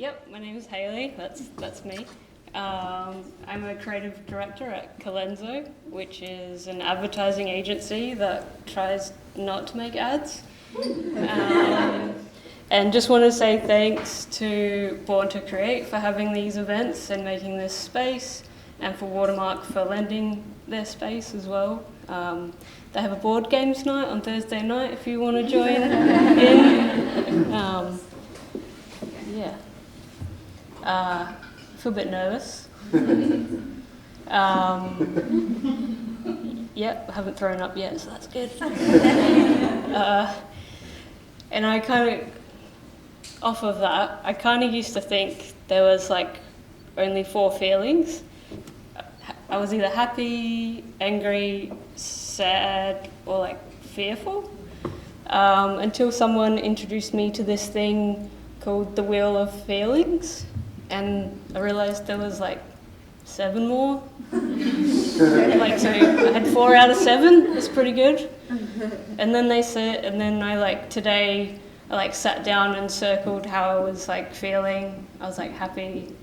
Yep, my name is Haylie. That's me. I'm a creative director at Colenso, which is an advertising agency that tries not to make ads. And just want to say thanks to Born to Create for having these events and making this space, and for Watermark for lending their space as well. They have a board games night on Thursday night if you want to join in. I feel a bit nervous. Yep, I haven't thrown up yet, so that's good. And I kind of, off of that, I kind of used to think there was like only 4 feelings. I was either happy, angry, sad, or like fearful, until someone introduced me to this thing called the Wheel of Feelings, and I realized there was like 7 more. Like, so I had 4 out of 7. That's pretty good. And then today I sat down and circled how I was like feeling. I was like happy.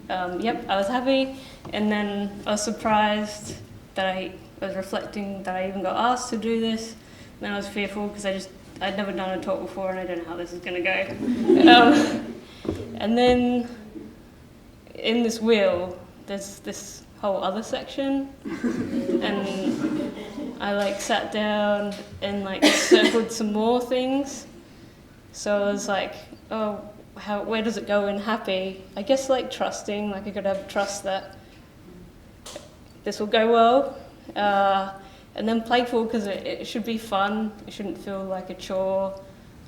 Yep, I was happy. And then I was surprised that I was reflecting that I even got asked to do this. And then I was fearful because I'd never done a talk before and I don't know how this is going to go. And then in this wheel, there's this whole other section, and I sat down and circled some more things. So I was like, oh, where does it go in happy? I guess trusting, I could have trust that this will go well. And then playful, because it should be fun. It shouldn't feel like a chore.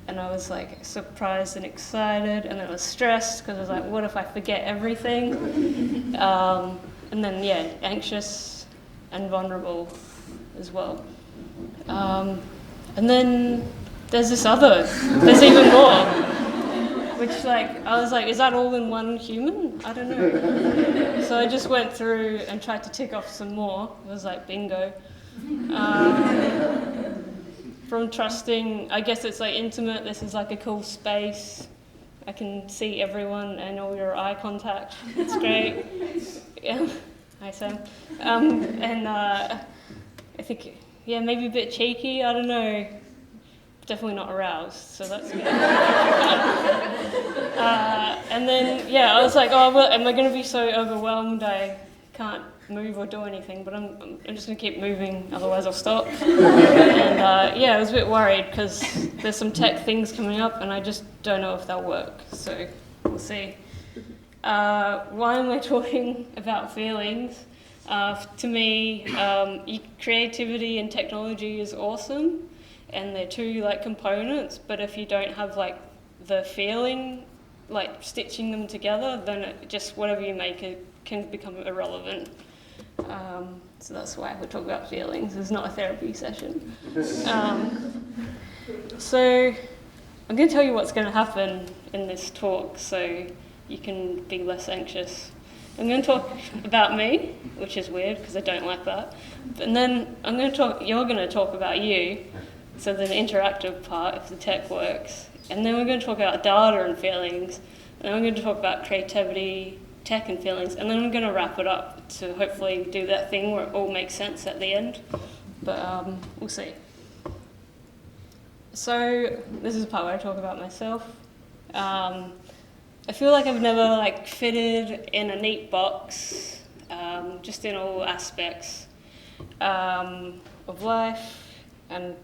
And I was surprised and excited, and then I was stressed because I was like, what if I forget everything? And then anxious and vulnerable as well. And then there's there's even more. Which I was like, is that all in one human? I don't know. So I just went through and tried to tick off some more. It was like bingo. From trusting, I guess it's intimate. This is a cool space. I can see everyone and all your eye contact. It's great. Yeah. Hi, Sam. And I think, maybe a bit cheeky. I don't know. Definitely not aroused, so that's good. And then, I was like, oh, well, am I going to be so overwhelmed I can't move or do anything? But I'm just going to keep moving, otherwise I'll stop. And I was a bit worried because there's some tech things coming up and I just don't know if they'll work, so we'll see. Why am I talking about feelings? To me, creativity and technology is awesome. And they're 2 components, but if you don't have the feeling, stitching them together, then it just whatever you make it can become irrelevant. So that's why we talk about feelings. It's not a therapy session. So I'm going to tell you what's going to happen in this talk, so you can be less anxious. I'm going to talk about me, which is weird because I don't like that. And then you're going to talk about you. So there's an interactive part if the tech works. And then we're going to talk about data and feelings. And then we're going to talk about creativity, tech and feelings. And then we're going to wrap it up to hopefully do that thing where it all makes sense at the end. But we'll see. So this is the part where I talk about myself. I feel like I've never fitted in a neat box, just in all aspects of life. And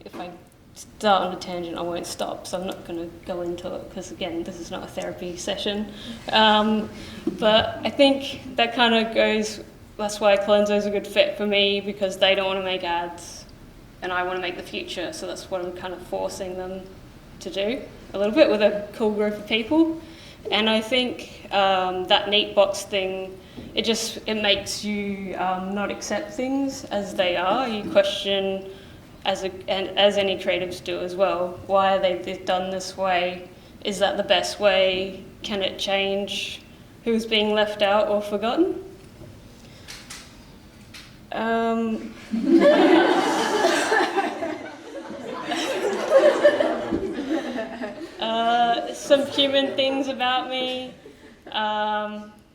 if I start on a tangent, I won't stop, so I'm not going to go into it because, again, this is not a therapy session. But I think that kind of goes, that's why Colenso is a good fit for me, because they don't want to make ads and I want to make the future, so that's what I'm kind of forcing them to do a little bit with a cool group of people. And I think that neat box thing, it makes you not accept things as they are. You question, as any creatives do as well, why are they done this way? Is that the best way? Can it change? Who's being left out or forgotten? Some human things about me,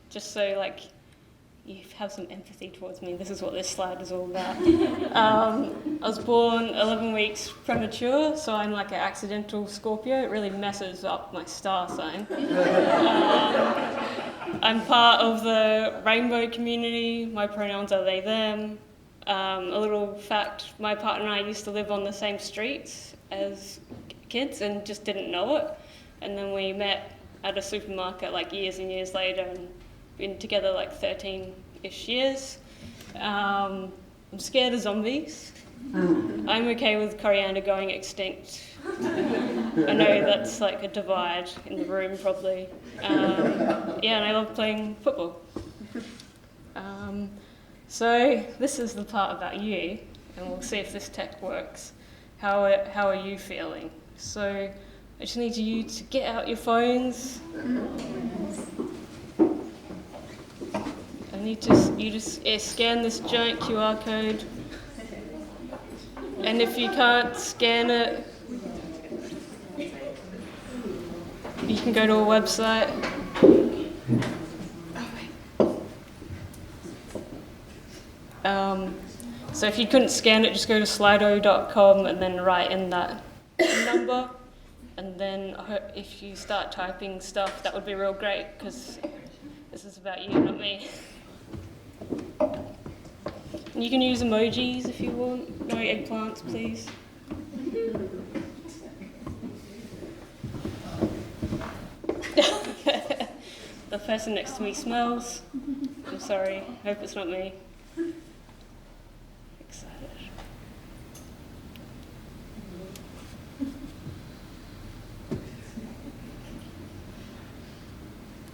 just so like you have some empathy towards me. This is what this slide is all about. I was born 11 weeks premature, so I'm like an accidental Scorpio. It really messes up my star sign. I'm part of the rainbow community. My pronouns are they, them. A little fact, my partner and I used to live on the same streets as kids and just didn't know it. And then we met at a supermarket like years and years later and been together like 13-ish years. I'm scared of zombies. I'm okay with coriander going extinct. I know that's like a divide in the room probably. Yeah, and I love playing football. So this is the part about you, and we'll see if this tech works. How are you feeling? So I just need you to get out your phones. I need you just scan this giant QR code. And if you can't scan it, you can go to a website. So if you couldn't scan it, just go to slido.com and then write in that number. And then if you start typing stuff, that would be real great, because this is about you, not me. And you can use emojis if you want. No eggplants, please. The person next to me smells. I'm sorry, hope it's not me. Excited.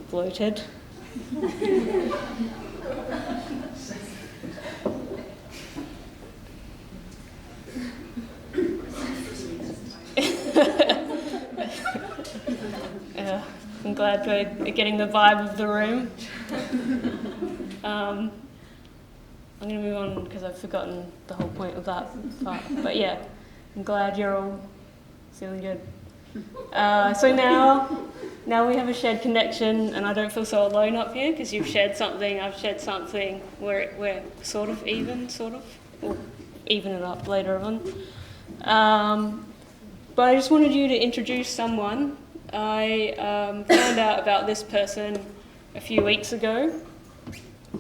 Bloated. Yeah, I'm glad we're getting the vibe of the room. I'm going to move on because I've forgotten the whole point of that part. But yeah, I'm glad you're all feeling good. So now we have a shared connection, and I don't feel so alone up here because you've shared something, I've shared something. We're sort of even. We'll even it up later on. But I just wanted you to introduce someone. I found out about this person a few weeks ago,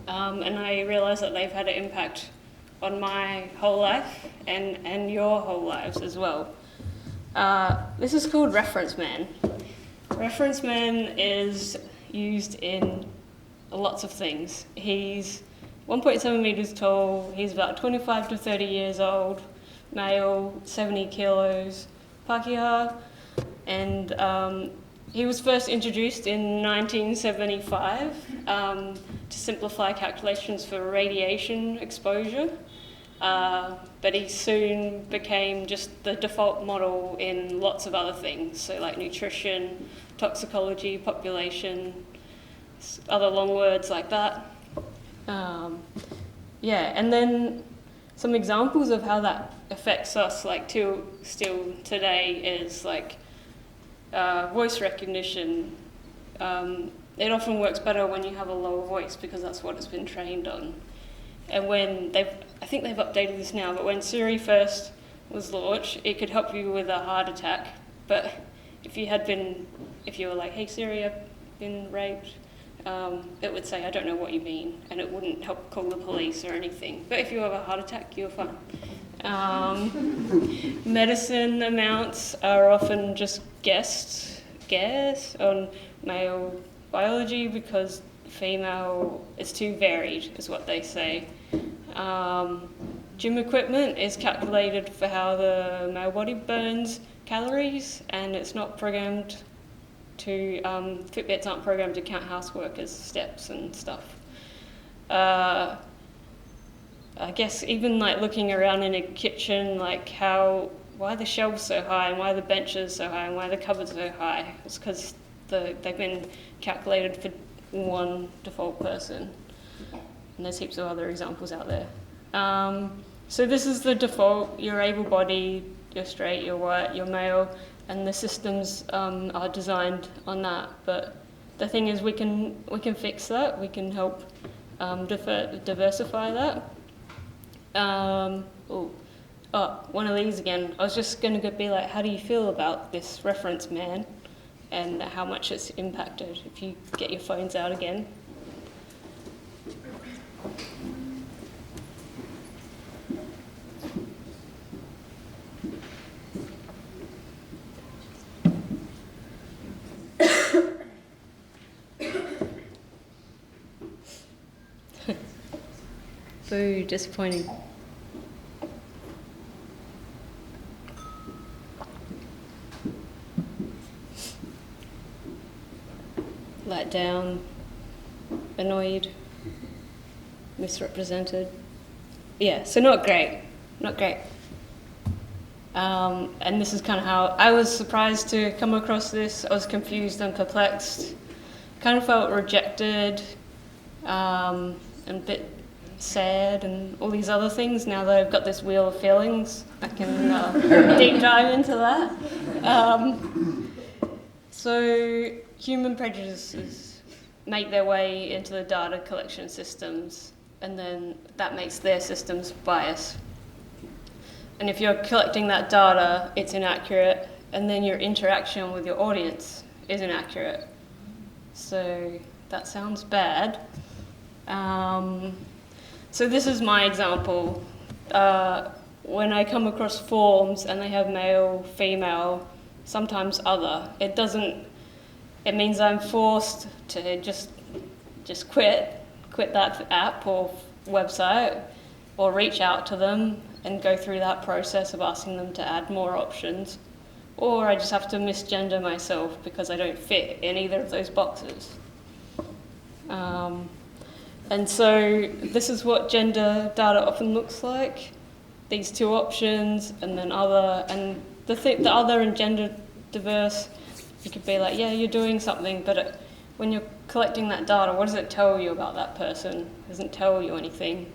and I realised that they've had an impact on my whole life and your whole lives as well. This is called Reference Man. Reference Man is used in lots of things. He's 1.7 metres tall, he's about 25 to 30 years old, male, 70 kilos, Pakeha, and he was first introduced in 1975 to simplify calculations for radiation exposure. But he soon became just the default model in lots of other things, so like nutrition, toxicology, population, other long words like that. Yeah, and then some examples of how that affects us, like still today, is like voice recognition. It often works better when you have a lower voice because that's what it's been trained on. And when I think they've updated this now, but when Siri first was launched, it could help you with a heart attack. But if you were like, hey Siri, I've been raped, it would say, I don't know what you mean, and it wouldn't help call the police or anything. But if you have a heart attack, you're fine. Medicine amounts are often just guess on male biology because female is too varied, is what they say. Gym equipment is calculated for how the male body burns calories, and it's not programmed to, Fitbits aren't programmed to count houseworkers' steps and stuff. I guess even like looking around in a kitchen, like why the shelves so high and why the benches so high and why the cupboards so high, it's because they've been calculated for one default person. And there's heaps of other examples out there. So this is the default. You're able-bodied, you're straight, you're white, you're male. and the systems are designed on that. But the thing is, we can fix that. We can help diversify that. One of these again. I was just going to be like, how do you feel about this reference, man? And how much it's impacted. If you get your phones out again. Boo, disappointing. Let down, annoyed, misrepresented. Yeah, so not great. And this is kind of how I was surprised to come across this. I was confused and perplexed. Kind of felt rejected, and a bit sad and all these other things. Now that I've got this wheel of feelings, I can deep dive into that. So human prejudices make their way into the data collection systems, and then that makes their systems biased. And if you're collecting that data, it's inaccurate, and then your interaction with your audience is inaccurate. So that sounds bad. So this is my example. When I come across forms and they have male, female, sometimes other, it means I'm forced to just quit that app or website, or reach out to them and go through that process of asking them to add more options. Or I just have to misgender myself because I don't fit in either of those boxes. And so this is what gender data often looks like. These two options, and then other, and the other and gender diverse, you could be like, yeah, you're doing something, but when you're collecting that data, what does it tell you about that person? It doesn't tell you anything.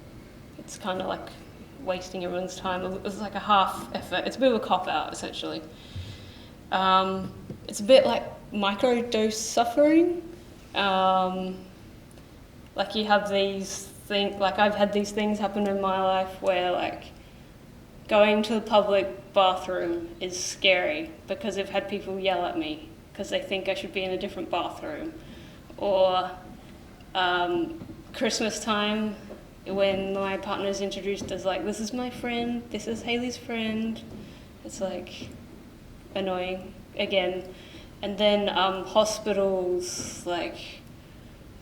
It's kind of like wasting everyone's time. It's like a half effort. It's a bit of a cop-out, essentially. It's a bit like microdose suffering. Like you have these things, like I've had these things happen in my life where like going to the public bathroom is scary because I've had people yell at me because they think I should be in a different bathroom. Or Christmas time when my partner's introduced as like, this is my friend, this is Haylie's friend. It's like annoying again. And then hospitals, like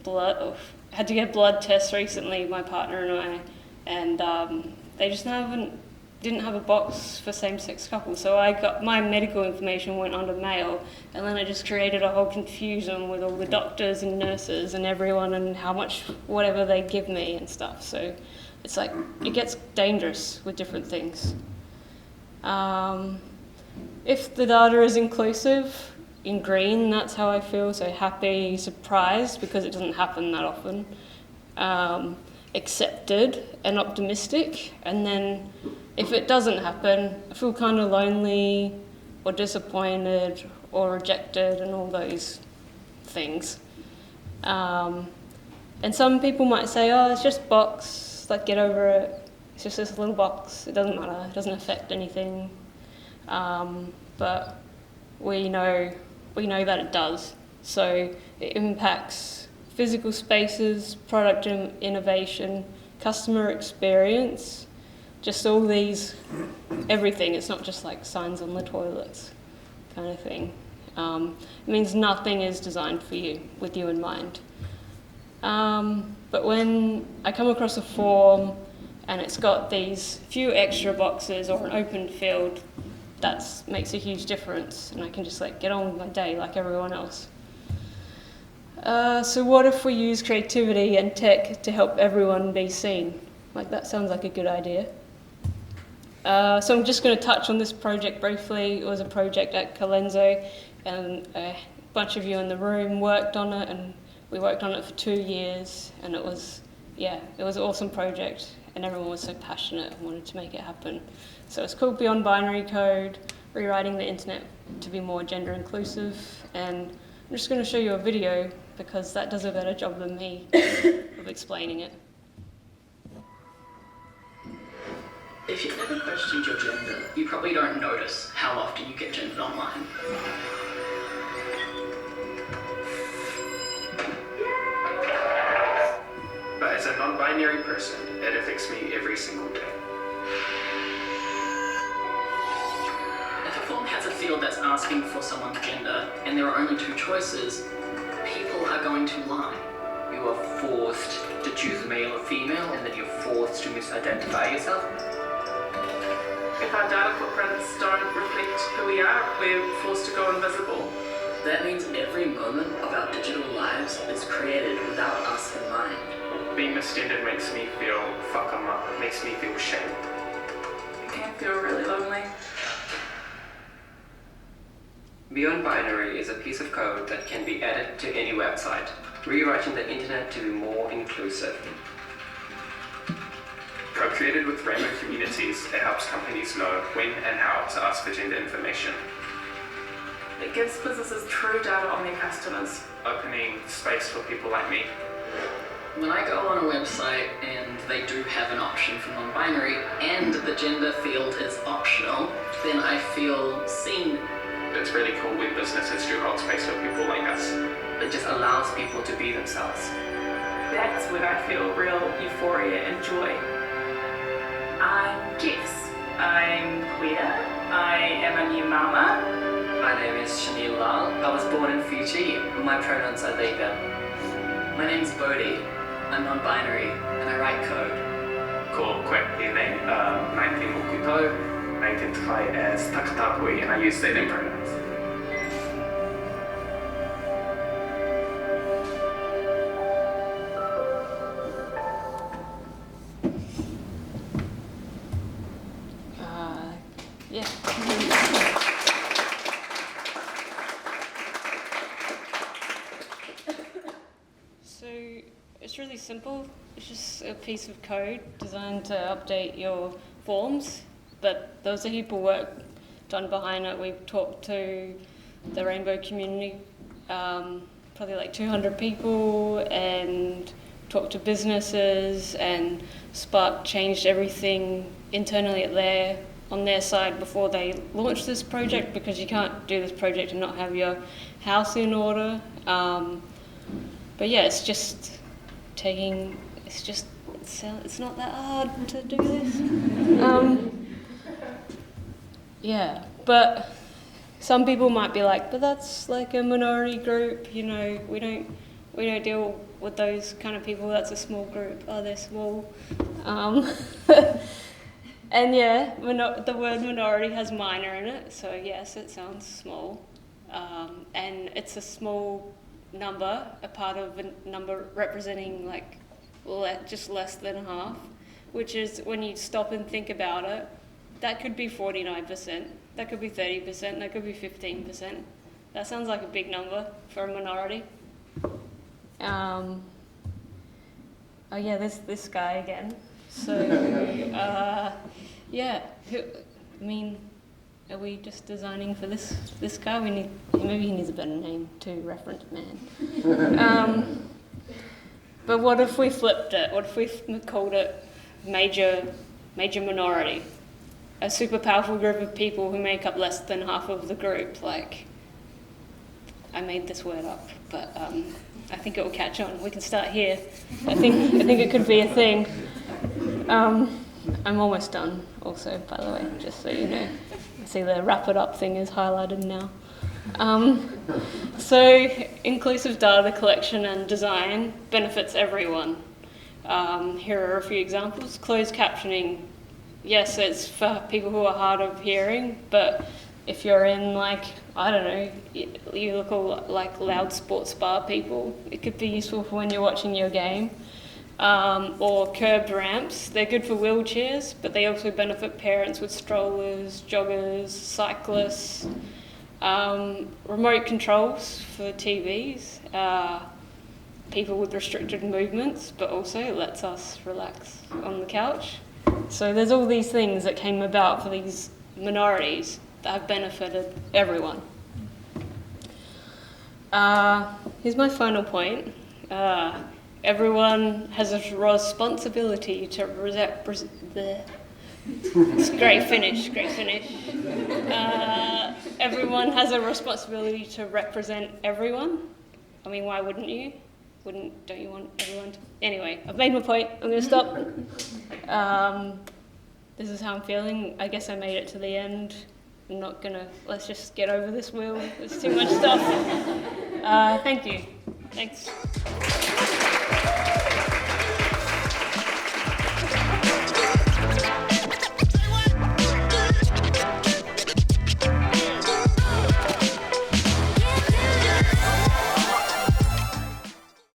blood, I had to get blood tests recently, my partner and I, and they just didn't have a box for same-sex couples, so I got my medical information went under male, and then I just created a whole confusion with all the doctors and nurses and everyone and how much whatever they give me and stuff. So it's like it gets dangerous with different things. If the data is inclusive, in green, that's how I feel, so happy, surprised, because it doesn't happen that often. Accepted and optimistic, and then if it doesn't happen, I feel kind of lonely or disappointed or rejected and all those things. And some people might say, oh, it's just box, like get over it. It's just this little box, it doesn't matter, it doesn't affect anything. But we know that it does. So it impacts physical spaces, product innovation, customer experience, just all these, everything. It's not just like signs on the toilets kind of thing. It means nothing is designed for you, with you in mind. But when I come across a form and it's got these few extra boxes or an open field, that makes a huge difference, and I can just like get on with my day like everyone else. So what if we use creativity and tech to help everyone be seen? Like that sounds like a good idea. So I'm just going to touch on this project briefly. It was a project at Colenso, and a bunch of you in the room worked on it, and we worked on it for 2 years, and it was an awesome project, and everyone was so passionate and wanted to make it happen. So it's called Beyond Binary Code. rewriting the internet to be more gender inclusive, and I'm just going to show you a video because that does a better job than me of explaining it. If you've never questioned your gender, you probably don't notice how often you get gendered online. But as a non-binary person, it affects me every single day. If a form has a field that's asking for someone's gender, and there are only two choices, people are going to lie. You are forced to choose male or female, and then you're forced to misidentify yourself. If our data footprints don't reflect who we are, we're forced to go invisible. That means every moment of our digital lives is created without us in mind. Being misgendered makes me feel fuck 'em up. It makes me feel shame. It can feel really lonely. Beyond Binary is a piece of code that can be added to any website, rewriting the internet to be more inclusive. Co-created with rainbow communities, it helps companies know when and how to ask for gender information. It gives businesses true data on their customers. Opening space for people like me. When I go on a website and they do have an option for non-binary and the gender field is optional, then I feel seen. It's really cool when businesses do hold space for people like us. It just allows people to be themselves. That's when I feel real euphoria and joy. I'm Jess. I'm queer. I am a new mama. My name is Shanil Lal. I was born in Fiji. My pronouns are they, them. My name's Bodhi. I'm non-binary and I write code. Ko koe pēnei, nai te moku tau, nai te tawhai as takatapui, and I use they, them pronouns. Yeah. So it's really simple. It's just a piece of code designed to update your forms, but there was a heap of work done behind it. We've talked to the Rainbow community, probably like 200 people, and talked to businesses, and Spark changed everything internally on their side before they launched this project, because you can't do this project and not have your house in order. But yeah, it's not that hard to do this. Yeah, but some people might be like, but that's like a minority group, you know, we don't deal with those kind of people, that's a small group. Oh, they're small. And yeah, the word minority has minor in it, so yes, it sounds small. And it's a small number, a part of a number representing like just less than half, which is, when you stop and think about it, that could be 49%, that could be 30%, that could be 15%. That sounds like a big number for a minority. Oh yeah, this guy again. So, yeah, are we just designing for this guy? Maybe he needs a better name to reference man. But what if we flipped it? What if we called it major minority? A super powerful group of people who make up less than half of the group. Like, I made this word up, but I think it will catch on. We can start here. I think it could be a thing. I'm almost done also, by the way, just so you know. See, the wrap it up thing is highlighted now. So inclusive data collection and design benefits everyone. Here are a few examples. Closed captioning. Yes, it's for people who are hard of hearing, but if you're in, like, I don't know, you look like loud sports bar people, it could be useful for when you're watching your game. Or curbed ramps. They're good for wheelchairs, but they also benefit parents with strollers, joggers, cyclists. Remote controls for TVs. People with restricted movements, but also lets us relax on the couch. So there's all these things that came about for these minorities, have benefited everyone. Here's my final point. Everyone has a responsibility to great finish. Everyone has a responsibility to represent everyone. I mean, why wouldn't you? Don't you want everyone to? Anyway, I've made my point. I'm going to stop. This is how I'm feeling. I guess I made it to the end. I'm not going to, let's just get over this, Will. There's too much stuff. Thank you. Thanks.